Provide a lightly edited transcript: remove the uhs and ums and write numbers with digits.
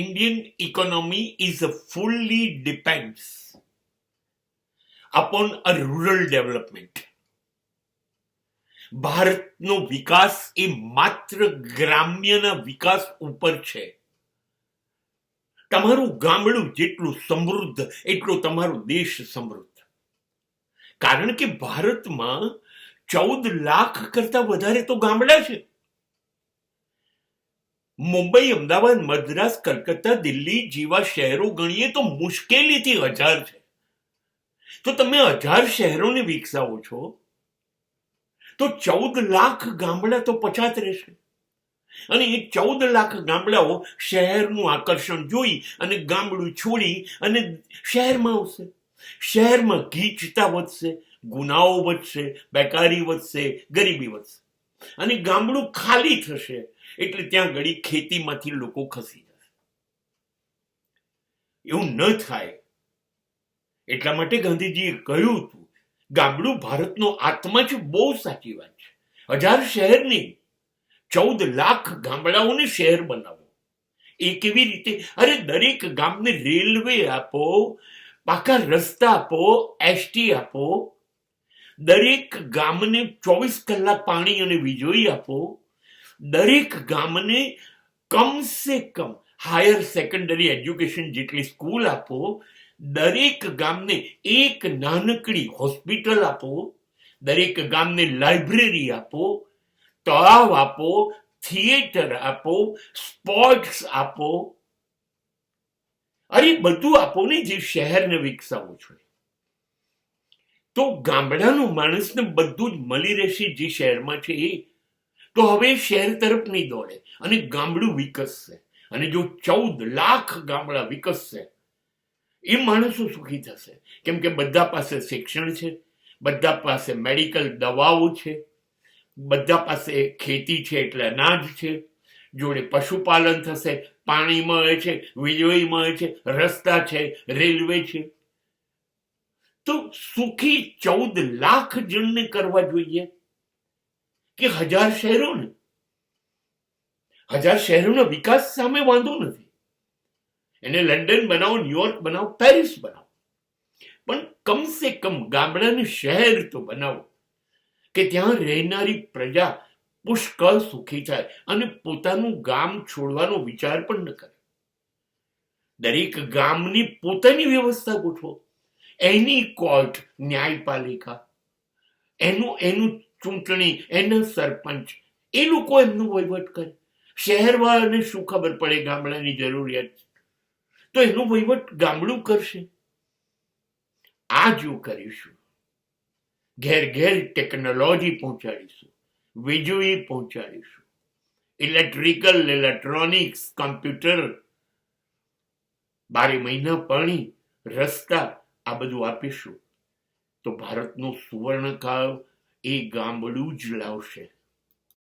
Indian economy is fully depends upon a rural development. ભારતનો વિકાસ એ માત્ર ગ્રામ્યના વિકાસ ઉપર છે. તમારું ગામડું જેટલું સમૃદ્ધ એટલો તમારો દેશ સમૃદ્ધ. કારણ કે ભારતમાં 14 લાખ કરતા વધારે તો ગામડા છે. મુંબઈ, અમદાવાદ, મદ્રાસ, કલકત્તા, દિલ્હી જેવા શહેરો ગણીએ તો મુશ્કેલીથી 1000 છે. તો તમે 1000 શહેરોને વિકસાવો છો તો 14 લાખ ગામડા તો પછાત રહેશે. અને એ 14 લાખ ગામડાઓ શહેરનું આકર્ષણ જોઈ અને ગામડું છોડી અને શહેરમાં આવશે. શહેરમાં ગીચતા વધશે, ગુનાઓ વધશે, બેકારી વધશે, ગરીબી વધશે. અને ગામડું ખાલી થશે એટલે ત્યાં ઘડી ખેતીમાંથી લોકો ખસી જશે. એવું ન થાય એટલા માટે ગાંધીજીએ કહ્યું હતું ગામડું ભારતનો આત્મા છે. બહુ સાચી વાત છે. 1000 શહેર નહીં, 14 લાખ ગામડાઓને શહેર બનાવો. એ કેવી રીતે? અરે દરેક ગામને રેલવે આપો, પાકા રસ્તા આપો, એસટી આપો, દરેક ગામને 24 કલાક પાણી અને વીજળી આપો, દરેક ગામને કમસે કમ હાયર સેકન્ડરી એજ્યુકેશન જેટલી સ્કૂલ આપો, દરેક ગામને એક નાનકડી હોસ્પિટલ આપો, દરેક ગામને લાઇબ્રેરી આપો, તળાવ આપો, થિયેટર આપો, સ્પોર્ટ્સ આપો. અરે બધું આપો ને જે શહેરને વિકસાવવું છે. તો ગામડાનો માણસને બધું જ મળી રહેશે જે શહેરમાં છે એ. તો હવે શહેર તરફ નહીં દોડે અને ગામડું વિકસશે. અને જો 14 લાખ ગામડા વિકસશે એ માણસો સુખી થશે. કેમ કે બધા પાસે શિક્ષણ છે, બધા પાસે મેડિકલ દવાઓ છે, બધા પાસે ખેતી છે એટલે અનાજ છે, જોડે પશુપાલન થશે, પાણી મળે છે, વીજળી મળે છે, રસ્તા છે, રેલવે છે. તો સુખી 14 લાખ જણને કરવા જોઈએ કે 1000 શહેરોને. 1000 શહેરોના વિકાસ સામે વાંધો નથી. એને લંડન બનાવો, ન્યુયોર્ક બનાવો, પેરિસ બનાવો, પણ કમસે કમ ગામડાને શહેર તો બનાવો કે ત્યાં રહેનારી પ્રજા પુષ્કળ સુખી થાય અને પોતાનું ગામ છોડવાનો વિચાર પણ ન કરે. દરેક ગામની પોતાની વ્યવસ્થા ગોઠવો. એની કોર્ટ, ન્યાયપાલિકા, એનું ચૂંટણી, એના સરપંચ, એ લોકો એમનું વહીવટ કરે. શહેરવાળાને શું ખબર પડે ગામડાની જરૂરિયાત? તો એનો વહીવટ ગામડું કરશે. આ જો કરીશું, ઘેર ઘેર ટેકનોલોજી પહોંચાડીશું, વીજળી પહોંચાડીશું, ઇલેક્ટ્રોનિક્સ, કમ્પ્યુટર, 12 મહિના પાણી, રસ્તા, આ બધું આપીશું તો ભારતનો સુવર્ણકાળ એ ગામડું જ લાવશે.